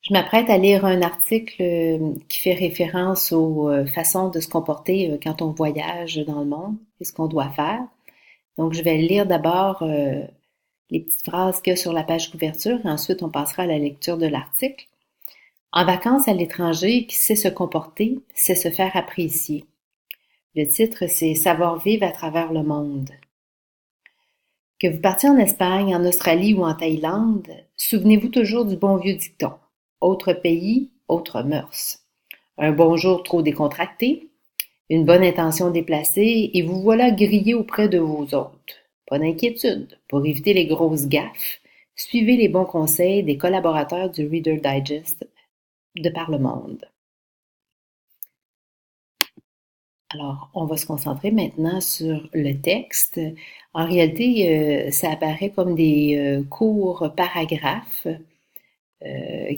Je m'apprête à lire un article qui fait référence aux façons de se comporter quand on voyage dans le monde et ce qu'on doit faire. Donc, je vais lire d'abord les petites phrases qu'il y a sur la page couverture et ensuite on passera à la lecture de l'article. En vacances à l'étranger, qui sait se comporter, sait se faire apprécier. Le titre, c'est Savoir vivre à travers le monde. Que vous partiez en Espagne, en Australie ou en Thaïlande, souvenez-vous toujours du bon vieux dicton. Autre pays, autre mœurs. Un bonjour trop décontracté, une bonne intention déplacée, et vous voilà grillé auprès de vos hôtes. Pas d'inquiétude, pour éviter les grosses gaffes, suivez les bons conseils des collaborateurs du Reader Digest de par le monde. Alors, on va se concentrer maintenant sur le texte. En réalité, ça apparaît comme des courts paragraphes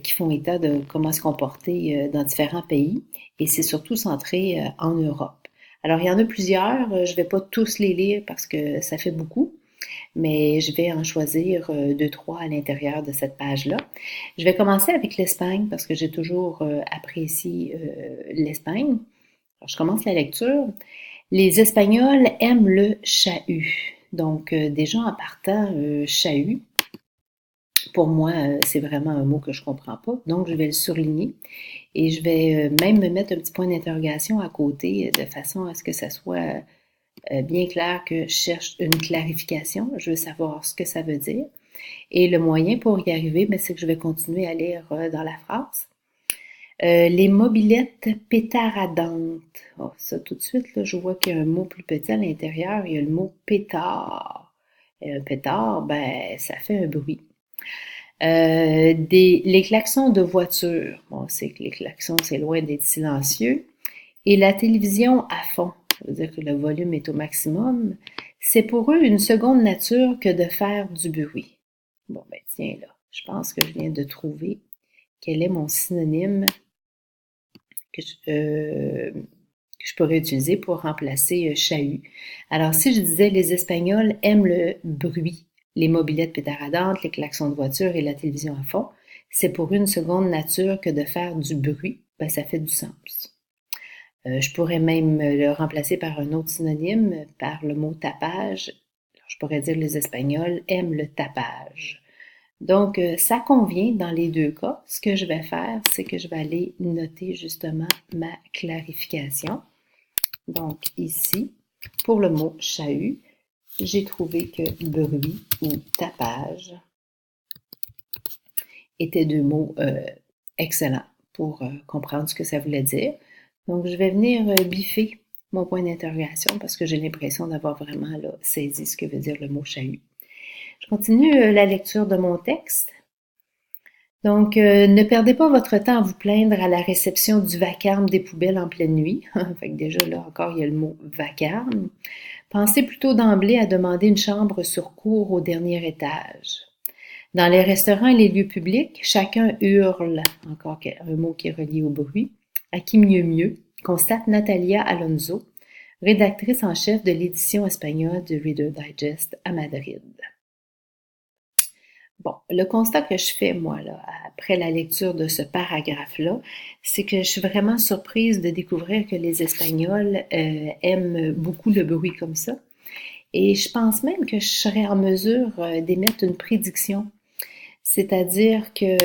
qui font état de comment se comporter dans différents pays et c'est surtout centré en Europe. Alors, il y en a plusieurs, je ne vais pas tous les lire parce que ça fait beaucoup, mais je vais en choisir deux, trois à l'intérieur de cette page-là. Je vais commencer avec l'Espagne parce que j'ai toujours apprécié l'Espagne. Alors, je commence la lecture. Les Espagnols aiment le chahut. Donc, déjà en partant, chahut, pour moi, c'est vraiment un mot que je comprends pas. Donc, je vais le surligner et je vais même me mettre un petit point d'interrogation à côté de façon à ce que ça soit bien clair que je cherche une clarification. Je veux savoir ce que ça veut dire. Et le moyen pour y arriver, c'est que je vais continuer à lire dans la phrase. Les mobylettes pétaradantes. Oh, ça, tout de suite, là, je vois qu'il y a un mot plus petit à l'intérieur. Il y a le mot pétard. Et un pétard, ça fait un bruit. Les klaxons de voiture. Bon, c'est que les klaxons, c'est loin d'être silencieux. Et la télévision à fond. Ça veut dire que le volume est au maximum. C'est pour eux une seconde nature que de faire du bruit. Bon, tiens, là, je pense que je viens de trouver quel est mon synonyme que je pourrais utiliser pour remplacer chahut. Alors, si je disais les Espagnols aiment le bruit, les mobylettes pétaradantes, les klaxons de voiture et la télévision à fond, c'est pour une seconde nature que de faire du bruit, ça fait du sens. Je pourrais même le remplacer par un autre synonyme, par le mot tapage. Alors, je pourrais dire les Espagnols aiment le tapage. Donc, ça convient dans les deux cas. Ce que je vais faire, c'est que je vais aller noter justement ma clarification. Donc, ici, pour le mot chahut, j'ai trouvé que bruit ou tapage étaient deux mots excellents pour comprendre ce que ça voulait dire. Donc, je vais venir biffer mon point d'interrogation parce que j'ai l'impression d'avoir vraiment là, saisi ce que veut dire le mot chahut. Je continue la lecture de mon texte. Donc, ne perdez pas votre temps à vous plaindre à la réception du vacarme des poubelles en pleine nuit. Fait que déjà, là encore, il y a le mot vacarme. Pensez plutôt d'emblée à demander une chambre sur cour au dernier étage. Dans les restaurants et les lieux publics, chacun hurle, encore un mot qui est relié au bruit, à qui mieux, constate Natalia Alonso, rédactrice en chef de l'édition espagnole du Reader Digest à Madrid. Bon, le constat que je fais, moi, là, après la lecture de ce paragraphe-là, c'est que je suis vraiment surprise de découvrir que les Espagnols aiment beaucoup le bruit comme ça. Et je pense même que je serais en mesure d'émettre une prédiction. C'est-à-dire que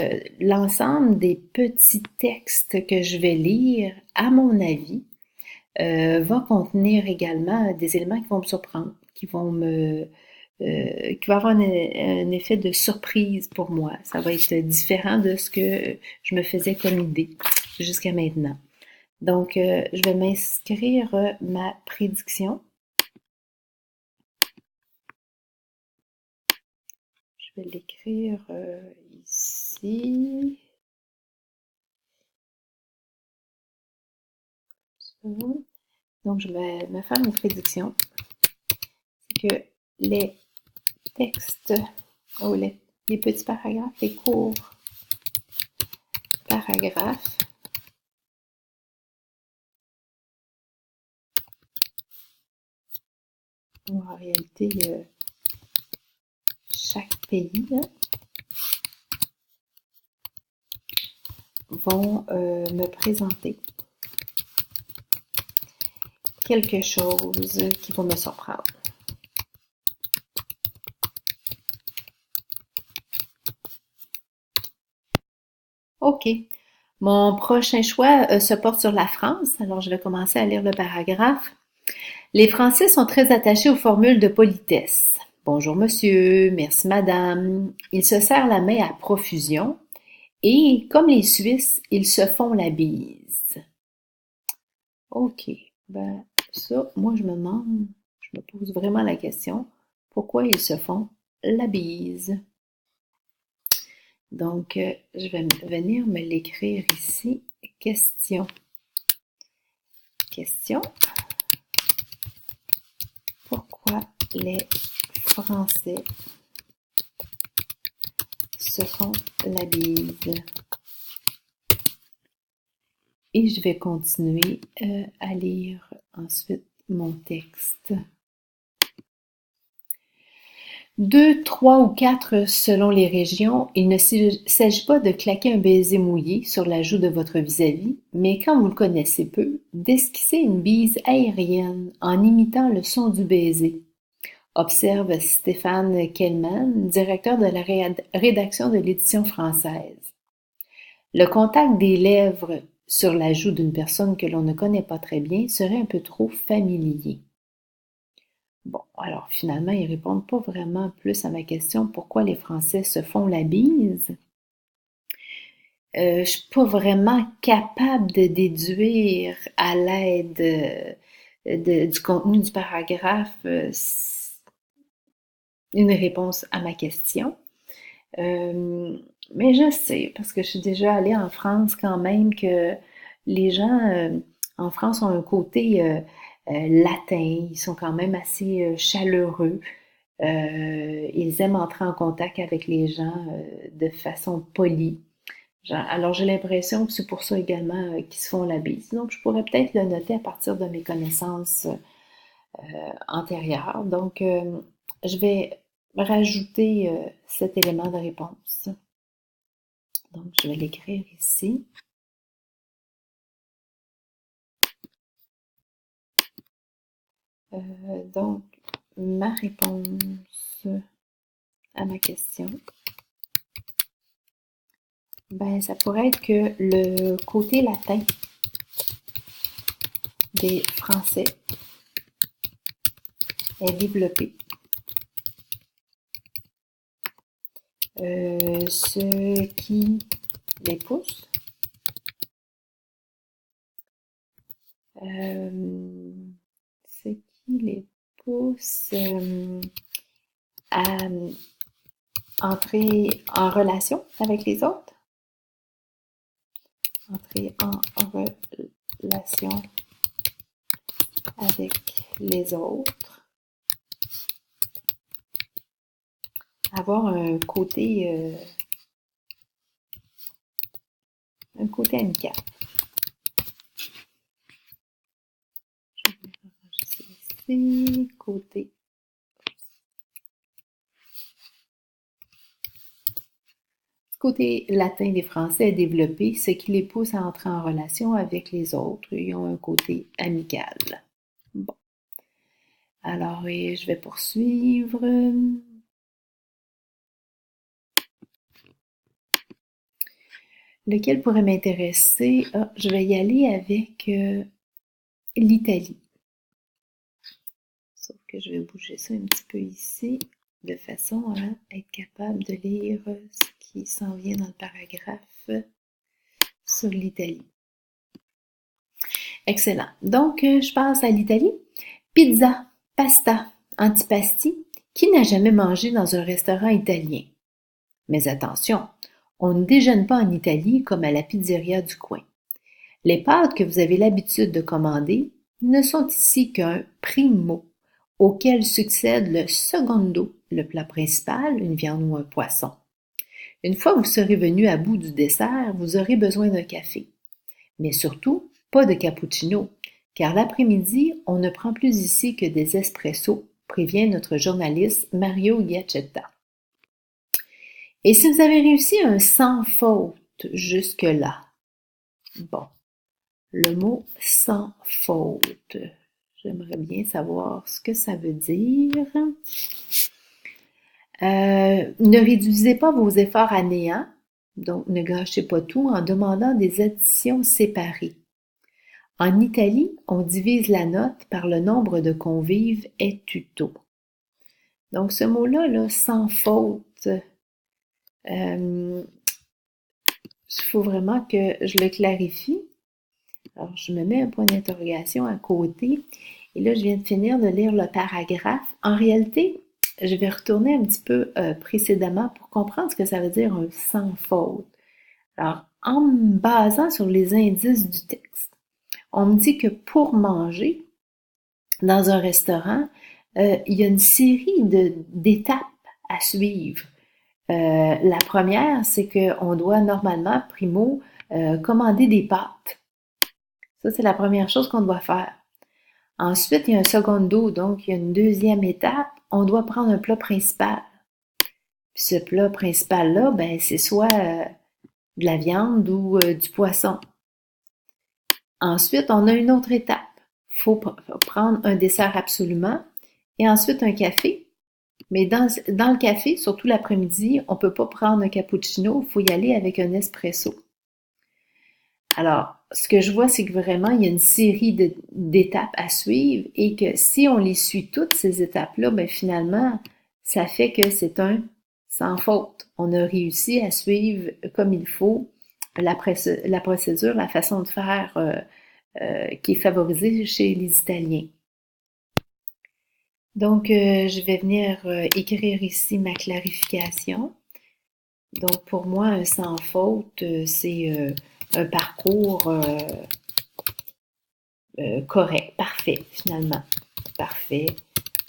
l'ensemble des petits textes que je vais lire, à mon avis, va contenir également des éléments qui vont me surprendre, qui va avoir un effet de surprise pour moi. Ça va être différent de ce que je me faisais comme idée jusqu'à maintenant. Donc, je vais m'inscrire ma prédiction. Je vais l'écrire ici. Donc, je vais me faire une prédiction. C'est que les textes, les petits paragraphes, les courts paragraphes ou en réalité chaque pays, là, vont me présenter quelque chose qui va me surprendre. OK. Mon prochain choix se porte sur la France. Alors, je vais commencer à lire le paragraphe. Les Français sont très attachés aux formules de politesse. Bonjour monsieur, merci madame. Ils se serrent la main à profusion et, comme les Suisses, ils se font la bise. OK. Ben, ça, moi, je me pose vraiment la question, pourquoi ils se font la bise? Donc, je vais venir me l'écrire ici. Question. Question. Pourquoi les Français se font la bise? Et je vais continuer à lire ensuite mon texte. 2, 3 ou 4 selon les régions, il ne s'agit pas de claquer un baiser mouillé sur la joue de votre vis-à-vis, mais quand vous le connaissez peu, d'esquisser une bise aérienne en imitant le son du baiser. Observe Stéphane Kellman, directeur de la rédaction de l'édition française. Le contact des lèvres sur la joue d'une personne que l'on ne connaît pas très bien serait un peu trop familier. Bon, alors finalement, ils répondent pas vraiment plus à ma question pourquoi les Français se font la bise. Je suis pas vraiment capable de déduire à l'aide du contenu du paragraphe une réponse à ma question. Mais je sais, parce que je suis déjà allée en France quand même, que les gens en France ont un côté latin, ils sont quand même assez chaleureux. Ils aiment entrer en contact avec les gens de façon polie. Alors j'ai l'impression que c'est pour ça également qu'ils se font la bise. Donc je pourrais peut-être le noter à partir de mes connaissances antérieures. Donc je vais rajouter cet élément de réponse. Donc je vais l'écrire ici. Donc ma réponse à ma question, ben ça pourrait être que le côté latin des Français est développé. Ce qui les pousse ce qui les pousse à entrer en relation avec les autres. Entrer en relation avec les autres. Avoir un côté amical. Je vais enregistrer ici, côté. Côté latin des Français est développé, ce qui les pousse à entrer en relation avec les autres. Ils ont un côté amical. Bon. Alors, je vais poursuivre. Lequel pourrait m'intéresser? Ah, je vais y aller avec l'Italie. Sauf que je vais bouger ça un petit peu ici, de façon à être capable de lire ce qui s'en vient dans le paragraphe sur l'Italie. Excellent. Donc, je passe à l'Italie. Pizza, pasta, antipasti. Qui n'a jamais mangé dans un restaurant italien? Mais attention, on ne déjeune pas en Italie comme à la pizzeria du coin. Les pâtes que vous avez l'habitude de commander ne sont ici qu'un primo, auquel succède le secondo, le plat principal, une viande ou un poisson. Une fois que vous serez venu à bout du dessert, vous aurez besoin d'un café. Mais surtout, pas de cappuccino, car l'après-midi, on ne prend plus ici que des espressos, prévient notre journaliste Mario Giacchetta. Et si vous avez réussi un sans faute jusque-là, Bon, le mot sans faute. J'aimerais bien savoir ce que ça veut dire. Ne réduisez pas vos efforts à néant, donc ne gâchez pas tout en demandant des additions séparées. En Italie, on divise la note par le nombre de convives et tuto. Donc ce mot-là, là, sans faute, il faut vraiment que je le clarifie. Alors, je me mets un point d'interrogation à côté. Et là, je viens de finir de lire le paragraphe. En réalité, je vais retourner un petit peu précédemment pour comprendre ce que ça veut dire un sans faute. Alors, en me basant sur les indices du texte, on me dit que pour manger dans un restaurant, il y a une série d'étapes à suivre. La première, c'est qu'on doit normalement, primo, commander des pâtes. Ça, c'est la première chose qu'on doit faire. Ensuite, il y a un secondo, donc il y a une deuxième étape. On doit prendre un plat principal. Puis ce plat principal-là, ben, c'est soit de la viande ou du poisson. Ensuite, on a une autre étape. Il faut prendre un dessert absolument et ensuite un café. Mais dans le café, surtout l'après-midi, on ne peut pas prendre un cappuccino, il faut y aller avec un espresso. Alors, ce que je vois, c'est que vraiment, il y a une série d'étapes à suivre et que si on les suit toutes ces étapes-là, ben finalement, ça fait que c'est un sans faute. On a réussi à suivre comme il faut la procédure, la façon de faire qui est favorisée chez les Italiens. Donc, je vais venir écrire ici ma clarification. Donc, pour moi, un sans faute, c'est un parcours correct, parfait, finalement. Parfait,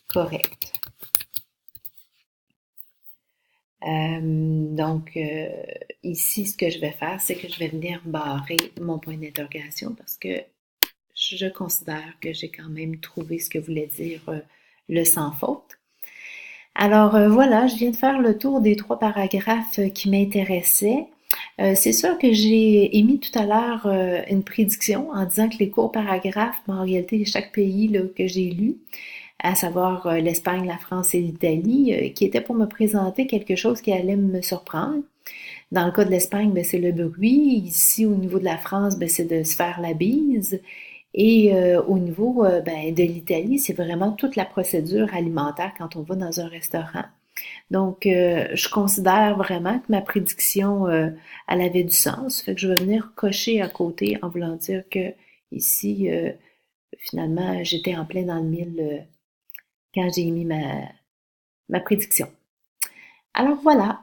correct. Donc, ici, ce que je vais faire, c'est que je vais venir barrer mon point d'interrogation parce que je considère que j'ai quand même trouvé ce que voulait dire le sans faute. Alors voilà, je viens de faire le tour des 3 paragraphes qui m'intéressaient. C'est sûr que j'ai émis tout à l'heure une prédiction en disant que les courts paragraphes, mais en réalité, chaque pays là, que j'ai lu, à savoir l'Espagne, la France et l'Italie, qui était pour me présenter quelque chose qui allait me surprendre. Dans le cas de l'Espagne, ben, c'est le bruit. Ici, au niveau de la France, ben, c'est de se faire la bise. Et au niveau ben, de l'Italie, c'est vraiment toute la procédure alimentaire quand on va dans un restaurant. Donc, je considère vraiment que ma prédiction, elle avait du sens. Fait que je vais venir cocher à côté en voulant dire que ici, finalement, j'étais en plein dans le mille quand j'ai émis ma prédiction. Alors voilà,